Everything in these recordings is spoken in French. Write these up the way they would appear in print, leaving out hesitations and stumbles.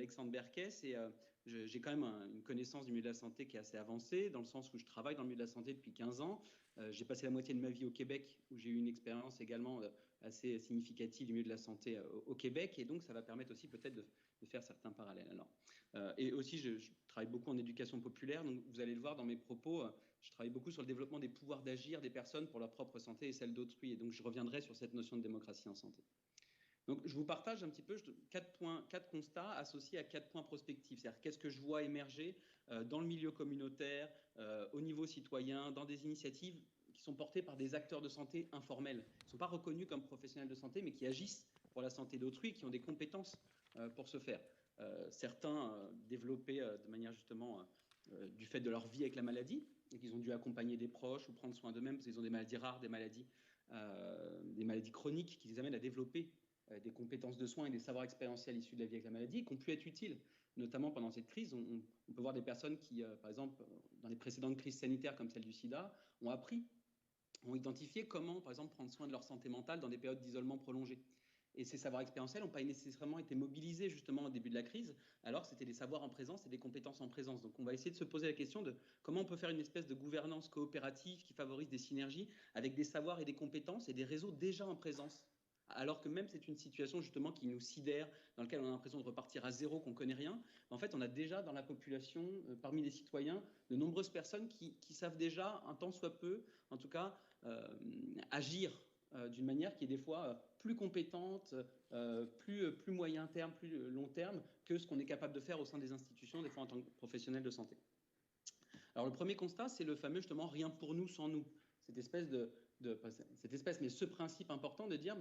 Alexandre Berkès et j'ai quand même une connaissance du milieu de la santé qui est assez avancée, dans le sens où je travaille dans le milieu de la santé depuis 15 ans. J'ai passé la moitié de ma vie au Québec, où j'ai eu une expérience également assez significative du milieu de la santé au Québec, et donc ça va permettre aussi peut-être de faire certains parallèles. Alors, et aussi, je travaille beaucoup en éducation populaire, donc vous allez le voir dans mes propos, je travaille beaucoup sur le développement des pouvoirs d'agir des personnes pour leur propre santé et celle d'autrui, et donc je reviendrai sur cette notion de démocratie en santé. Donc, je vous partage un petit peu 4 constats associés à 4 points prospectifs. C'est-à-dire, qu'est-ce que je vois émerger dans le milieu communautaire, au niveau citoyen, dans des initiatives qui sont portées par des acteurs de santé informels. Ils ne sont pas reconnus comme professionnels de santé, mais qui agissent pour la santé d'autrui et qui ont des compétences pour ce faire. Certains développés de manière justement du fait de leur vie avec la maladie, et qu'ils ont dû accompagner des proches ou prendre soin d'eux-mêmes parce qu'ils ont des maladies rares, des maladies chroniques qui les amènent à développer des compétences de soins et des savoirs expérientiels issus de la vie avec la maladie qui ont pu être utiles, notamment pendant cette crise. On peut voir des personnes qui, par exemple, dans les précédentes crises sanitaires comme celle du sida, ont identifié comment, par exemple, prendre soin de leur santé mentale dans des périodes d'isolement prolongé. Et ces savoirs expérientiels n'ont pas nécessairement été mobilisés justement au début de la crise, alors c'était des savoirs en présence et des compétences en présence. Donc on va essayer de se poser la question de comment on peut faire une espèce de gouvernance coopérative qui favorise des synergies avec des savoirs et des compétences et des réseaux déjà en présence. Alors que même c'est une situation justement qui nous sidère, dans laquelle on a l'impression de repartir à zéro, qu'on ne connaît rien. En fait, on a déjà dans la population, parmi les citoyens, de nombreuses personnes qui savent déjà, un tant soit peu, en tout cas, agir d'une manière qui est des fois plus compétente, plus moyen terme, plus long terme que ce qu'on est capable de faire au sein des institutions, des fois en tant que professionnel de santé. Alors le premier constat, c'est le fameux justement rien pour nous sans nous. Cette espèce mais ce principe important de dire,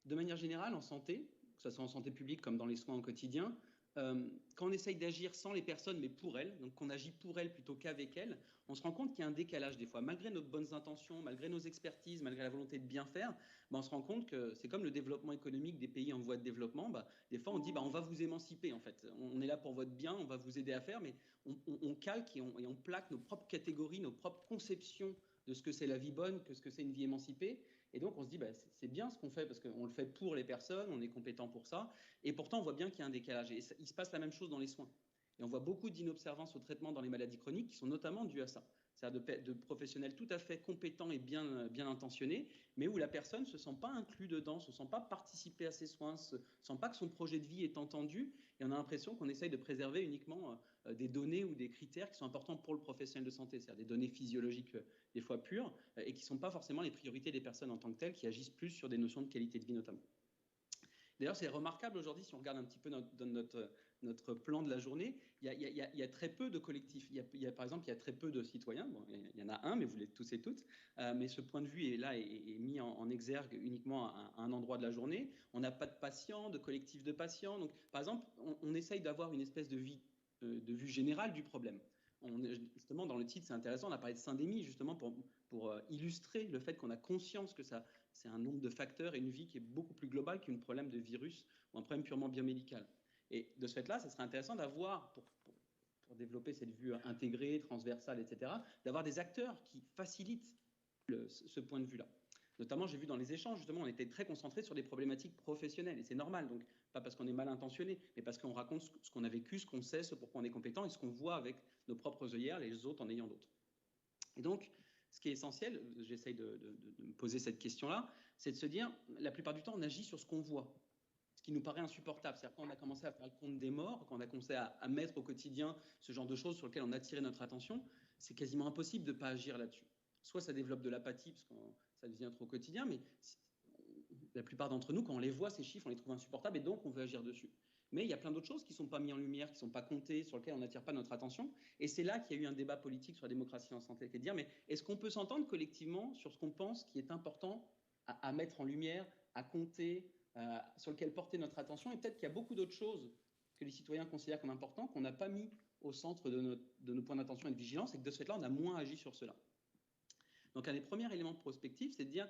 de manière générale, en santé, que ce soit en santé publique comme dans les soins au quotidien, quand on essaye d'agir sans les personnes, mais pour elles, donc qu'on agit pour elles plutôt qu'avec elles, on se rend compte qu'il y a un décalage des fois. Malgré nos bonnes intentions, malgré nos expertises, malgré la volonté de bien faire, on se rend compte que c'est comme le développement économique des pays en voie de développement. Des fois, on dit on va vous émanciper en fait. On est là pour votre bien, on va vous aider à faire, mais on calque et on plaque nos propres catégories, nos propres conceptions de ce que c'est la vie bonne, que ce que c'est une vie émancipée. Et donc, on se dit, c'est bien ce qu'on fait parce qu'on le fait pour les personnes, on est compétent pour ça. Et pourtant, on voit bien qu'il y a un décalage. Et il se passe la même chose dans les soins. Et on voit beaucoup d'inobservances au traitement dans les maladies chroniques qui sont notamment dues à ça. C'est-à-dire de professionnels tout à fait compétents et bien intentionnés, mais où la personne ne se sent pas inclus dedans, ne se sent pas participer à ses soins, ne se sent pas que son projet de vie est entendu. Et on a l'impression qu'on essaye de préserver uniquement des données ou des critères qui sont importants pour le professionnel de santé, c'est-à-dire des données physiologiques des fois pures, et qui ne sont pas forcément les priorités des personnes en tant que telles, qui agissent plus sur des notions de qualité de vie notamment. D'ailleurs, c'est remarquable aujourd'hui, si on regarde un petit peu notre plan de la journée, il y a très peu de collectifs. Par exemple, il y a très peu de citoyens. Bon, il y en a un, mais vous l'êtes tous et toutes. Mais ce point de vue est mis en exergue uniquement à un endroit de la journée. On n'a pas de patients, de collectifs de patients. Donc, par exemple, on essaye d'avoir une espèce de vue générale du problème. Justement, dans le titre, c'est intéressant, on a parlé de syndémie, justement, pour illustrer le fait qu'on a conscience que c'est un nombre de facteurs et une vie qui est beaucoup plus globale qu'un problème de virus ou un problème purement biomédical. Et de ce fait-là, ça serait intéressant d'avoir, pour développer cette vue intégrée, transversale, etc., d'avoir des acteurs qui facilitent ce point de vue-là. Notamment, j'ai vu dans les échanges, justement, on était très concentrés sur des problématiques professionnelles. Et c'est normal, donc pas parce qu'on est mal intentionné, mais parce qu'on raconte ce qu'on a vécu, ce qu'on sait, ce pourquoi on est compétent et ce qu'on voit avec nos propres œillères, les autres en ayant d'autres. Et donc, ce qui est essentiel, j'essaye de me poser cette question-là, c'est de se dire, la plupart du temps, on agit sur ce qu'on voit, ce qui nous paraît insupportable. C'est-à-dire quand on a commencé à faire le compte des morts, quand on a commencé à mettre au quotidien ce genre de choses sur lesquelles on a attiré notre attention, c'est quasiment impossible de ne pas agir là-dessus. Soit ça développe de l'apathie, parce que ça devient trop quotidien, mais la plupart d'entre nous, quand on les voit, ces chiffres, on les trouve insupportables et donc on veut agir dessus. Mais il y a plein d'autres choses qui ne sont pas mises en lumière, qui ne sont pas comptées, sur lesquelles on n'attire pas notre attention. Et c'est là qu'il y a eu un débat politique sur la démocratie en santé, qui est de dire, mais est-ce qu'on peut s'entendre collectivement sur ce qu'on pense qui est important à mettre en lumière, à compter, sur lequel porter notre attention? Et peut-être qu'il y a beaucoup d'autres choses que les citoyens considèrent comme importantes, qu'on n'a pas mis au centre de nos points d'attention et de vigilance, et que de ce fait-là, on a moins agi sur cela. Donc un des premiers éléments de prospective, c'est de dire,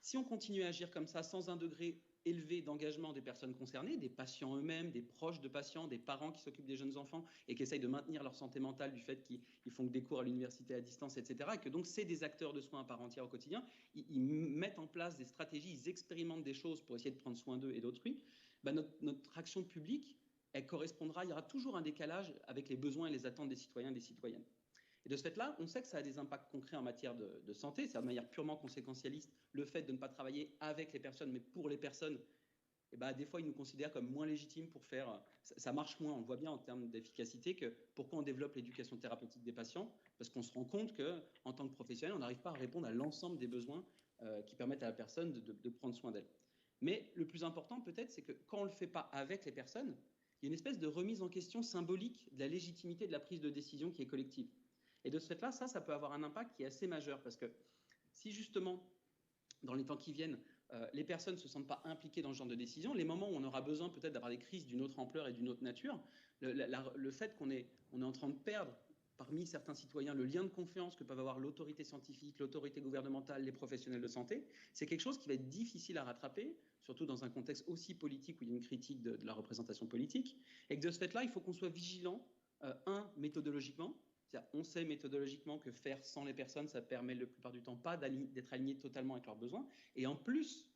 si on continue à agir comme ça, sans un degré élevé d'engagement des personnes concernées, des patients eux-mêmes, des proches de patients, des parents qui s'occupent des jeunes enfants et qui essayent de maintenir leur santé mentale du fait qu'ils font des cours à l'université à distance, etc., et que donc c'est des acteurs de soins à part entière au quotidien, ils mettent en place des stratégies, ils expérimentent des choses pour essayer de prendre soin d'eux et d'autrui, notre action publique elle correspondra, il y aura toujours un décalage avec les besoins et les attentes des citoyens et des citoyennes. Et de ce fait-là, on sait que ça a des impacts concrets en matière de santé, c'est de manière purement conséquentialiste, le fait de ne pas travailler avec les personnes, mais pour les personnes, et ben, des fois, ils nous considèrent comme moins légitimes pour faire. Ça marche moins, on le voit bien en termes d'efficacité, que pourquoi on développe l'éducation thérapeutique des patients, parce qu'on se rend compte qu'en tant que professionnel, on n'arrive pas à répondre à l'ensemble des besoins qui permettent à la personne de prendre soin d'elle. Mais le plus important, peut-être, c'est que quand on ne le fait pas avec les personnes, il y a une espèce de remise en question symbolique de la légitimité de la prise de décision qui est collective. Et de ce fait-là, ça peut avoir un impact qui est assez majeur, parce que si justement, dans les temps qui viennent, les personnes ne se sentent pas impliquées dans ce genre de décision, les moments où on aura besoin peut-être d'avoir des crises d'une autre ampleur et d'une autre nature, le fait qu'on est en train de perdre parmi certains citoyens le lien de confiance que peuvent avoir l'autorité scientifique, l'autorité gouvernementale, les professionnels de santé, c'est quelque chose qui va être difficile à rattraper, surtout dans un contexte aussi politique où il y a une critique de la représentation politique, et que de ce fait-là, il faut qu'on soit vigilant, méthodologiquement. On sait méthodologiquement que faire sans les personnes, ça permet la plupart du temps pas d'être aligné totalement avec leurs besoins. Et en plus,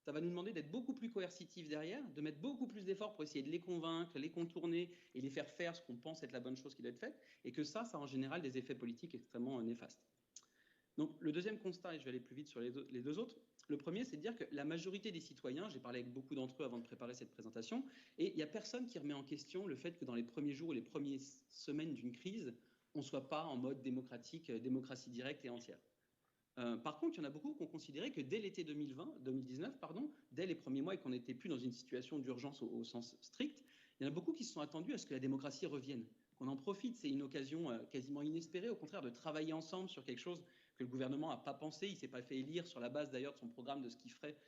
ça va nous demander d'être beaucoup plus coercitif derrière, de mettre beaucoup plus d'efforts pour essayer de les convaincre, les contourner et les faire faire ce qu'on pense être la bonne chose qui doit être faite. Et que ça a en général des effets politiques extrêmement néfastes. Donc le deuxième constat, et je vais aller plus vite sur les deux autres, le premier, c'est de dire que la majorité des citoyens, j'ai parlé avec beaucoup d'entre eux avant de préparer cette présentation, et il n'y a personne qui remet en question le fait que dans les premiers jours ou les premières semaines d'une crise, on ne soit pas en mode démocratique, démocratie directe et entière. Par contre, il y en a beaucoup qui ont considéré que dès l'été 2019, dès les premiers mois et qu'on n'était plus dans une situation d'urgence au sens strict, il y en a beaucoup qui se sont attendus à ce que la démocratie revienne, qu'on en profite. C'est une occasion quasiment inespérée, au contraire, de travailler ensemble sur quelque chose que le gouvernement n'a pas pensé. Il ne s'est pas fait élire sur la base d'ailleurs de son programme de ce qu'il ferait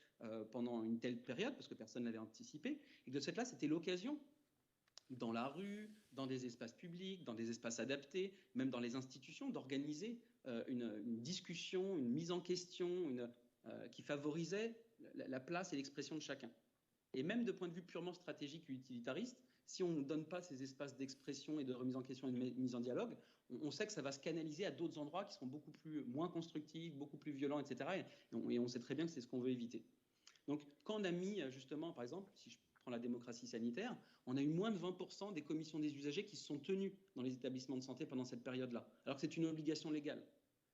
pendant une telle période, parce que personne ne l'avait anticipé. Et que de cette là, c'était l'occasion dans la rue, dans des espaces publics, dans des espaces adaptés, même dans les institutions, d'organiser une discussion, une mise en question qui favorisait la place et l'expression de chacun. Et même de point de vue purement stratégique et utilitariste, si on ne donne pas ces espaces d'expression et de remise en question et de mise en dialogue, on sait que ça va se canaliser à d'autres endroits qui seront beaucoup moins constructifs, beaucoup plus violents, etc. Et on sait très bien que c'est ce qu'on veut éviter. Donc, quand on a mis, justement, par exemple, si je prends la démocratie sanitaire, on a eu moins de 20% des commissions des usagers qui se sont tenues dans les établissements de santé pendant cette période-là, alors que c'est une obligation légale.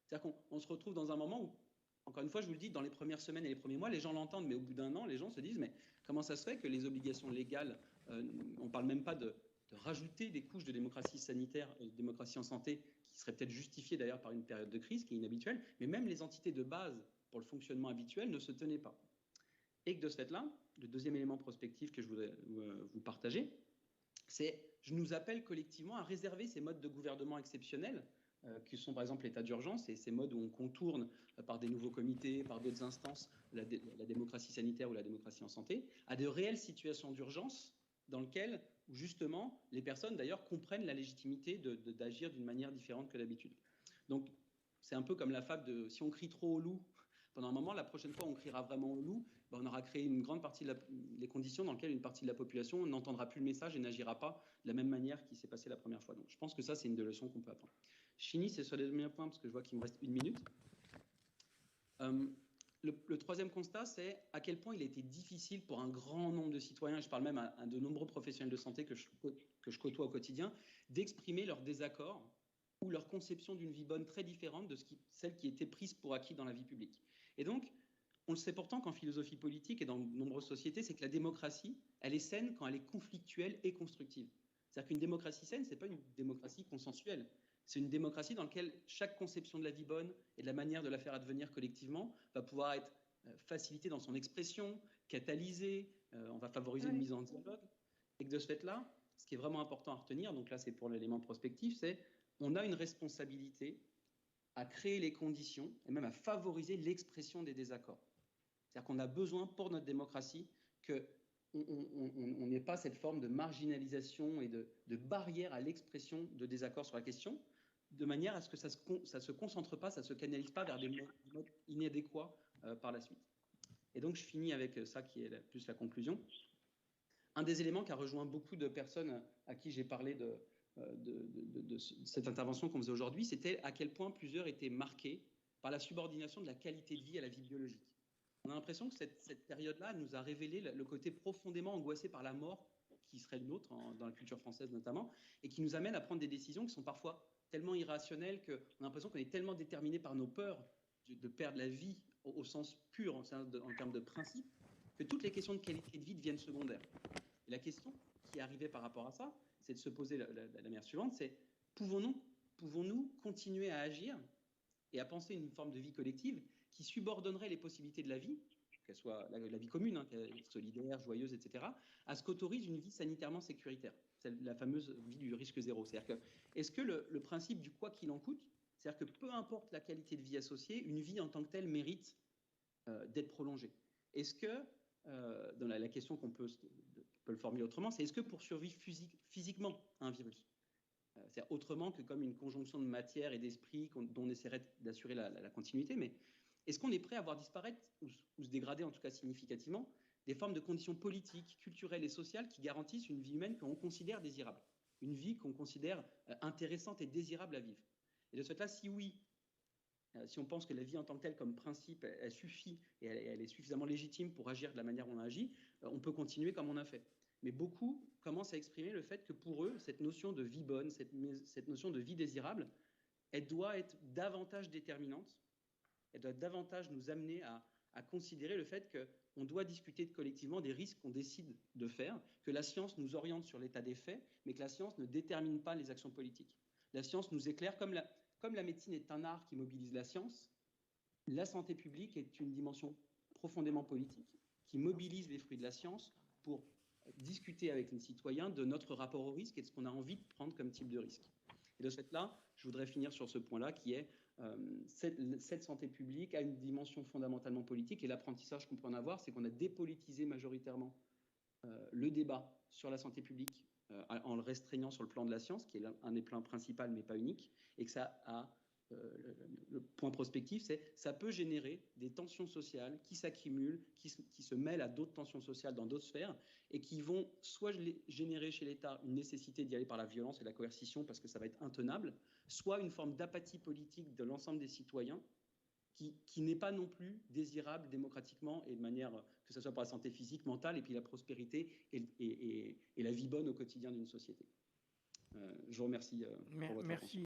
C'est-à-dire qu'on se retrouve dans un moment où, encore une fois, je vous le dis, dans les premières semaines et les premiers mois, les gens l'entendent, mais au bout d'un an, les gens se disent, mais comment ça se fait que les obligations légales, on ne parle même pas de rajouter des couches de démocratie sanitaire et de démocratie en santé, qui seraient peut-être justifiées d'ailleurs par une période de crise qui est inhabituelle, mais même les entités de base pour le fonctionnement habituel ne se tenaient pas. Et que de ce fait-là, le deuxième élément prospectif que je voudrais vous partager, c'est je nous appelle collectivement à réserver ces modes de gouvernement exceptionnels, qui sont par exemple l'état d'urgence, et ces modes où on contourne par des nouveaux comités, par d'autres instances, la démocratie sanitaire ou la démocratie en santé, à de réelles situations d'urgence dans lesquelles, justement, les personnes d'ailleurs comprennent la légitimité d'agir d'une manière différente que d'habitude. Donc, c'est un peu comme la fable de si on crie trop au loup pendant un moment, la prochaine fois on criera vraiment au loup, ben on aura créé une grande partie des conditions dans lesquelles une partie de la population n'entendra plus le message et n'agira pas de la même manière qu'il s'est passé la première fois. Donc je pense que ça, c'est une des leçons qu'on peut apprendre. Je finis, c'est sur les derniers points parce que je vois qu'il me reste 1 minute. Le troisième constat, c'est à quel point il a été difficile pour un grand nombre de citoyens, et je parle même à de nombreux professionnels de santé que je côtoie au quotidien, d'exprimer leur désaccord ou leur conception d'une vie bonne très différente de celle qui était prise pour acquis dans la vie publique. Et donc, on le sait pourtant qu'en philosophie politique et dans de nombreuses sociétés, c'est que la démocratie, elle est saine quand elle est conflictuelle et constructive. C'est-à-dire qu'une démocratie saine, ce n'est pas une démocratie consensuelle. C'est une démocratie dans laquelle chaque conception de la vie bonne et de la manière de la faire advenir collectivement va pouvoir être facilitée dans son expression, catalysée, on va favoriser une mise en dialogue. Et que de ce fait-là, ce qui est vraiment important à retenir, donc là c'est pour l'élément prospectif, c'est on a une responsabilité à créer les conditions et même à favoriser l'expression des désaccords. C'est-à-dire qu'on a besoin pour notre démocratie qu'on n'ait pas cette forme de marginalisation et de barrière à l'expression de désaccords sur la question, de manière à ce que ça ne se concentre pas, ça ne se canalise pas vers des modes inadéquats par la suite. Et donc je finis avec ça qui est plus la conclusion. Un des éléments qui a rejoint beaucoup de personnes à qui j'ai parlé de cette intervention qu'on faisait aujourd'hui, c'était à quel point plusieurs étaient marqués par la subordination de la qualité de vie à la vie biologique. On a l'impression que cette période-là nous a révélé le côté profondément angoissé par la mort qui serait le nôtre, dans la culture française notamment, et qui nous amène à prendre des décisions qui sont parfois tellement irrationnelles qu'on a l'impression qu'on est tellement déterminé par nos peurs de perdre la vie au sens pur, en termes de principe, que toutes les questions de qualité de vie deviennent secondaires. Et la question qui est arrivée par rapport à ça, c'est de se poser la manière suivante, c'est pouvons-nous continuer à agir et à penser une forme de vie collective qui subordonnerait les possibilités de la vie, qu'elle soit la vie commune, hein, solidaire, joyeuse, etc., à ce qu'autorise une vie sanitairement sécuritaire, la fameuse vie du risque zéro. C'est-à-dire que, est-ce que le principe du quoi qu'il en coûte, c'est-à-dire que peu importe la qualité de vie associée, une vie en tant que telle mérite d'être prolongée. Est-ce que, dans la question qu'on peut le formuler autrement, c'est est-ce que pour survivre physiquement à un virus, c'est-à-dire autrement que comme une conjonction de matière et d'esprit dont on essaierait d'assurer la continuité, mais est-ce qu'on est prêt à voir disparaître ou se dégrader en tout cas significativement des formes de conditions politiques, culturelles et sociales qui garantissent une vie humaine qu'on considère désirable, une vie qu'on considère intéressante et désirable à vivre? Et de ce fait-là, si oui, si on pense que la vie en tant que telle, comme principe, elle suffit et elle est suffisamment légitime pour agir de la manière dont on agit, on peut continuer comme on a fait. Mais beaucoup commencent à exprimer le fait que pour eux, cette notion de vie bonne, cette notion de vie désirable, elle doit être davantage déterminante, elle doit davantage nous amener à considérer le fait qu'on doit discuter collectivement des risques qu'on décide de faire, que la science nous oriente sur l'état des faits, mais que la science ne détermine pas les actions politiques. La science nous éclaire, comme la médecine est un art qui mobilise la science, la santé publique est une dimension profondément politique qui mobilise les fruits de la science pour discuter avec les citoyens de notre rapport au risque et de ce qu'on a envie de prendre comme type de risque. Et de ce fait-là, je voudrais finir sur ce point-là qui est cette santé publique a une dimension fondamentalement politique et l'apprentissage qu'on peut en avoir, c'est qu'on a dépolitisé majoritairement le débat sur la santé publique en le restreignant sur le plan de la science, qui est un des plans principaux mais pas unique, et que ça a le point prospectif, c'est ça peut générer des tensions sociales qui s'accumulent, qui se mêlent à d'autres tensions sociales dans d'autres sphères et qui vont soit générer chez l'État une nécessité d'y aller par la violence et la coercition parce que ça va être intenable, soit une forme d'apathie politique de l'ensemble des citoyens qui n'est pas non plus désirable démocratiquement et de manière que ce soit pour la santé physique, mentale et puis la prospérité et la vie bonne au quotidien d'une société. Je vous remercie pour votre attention.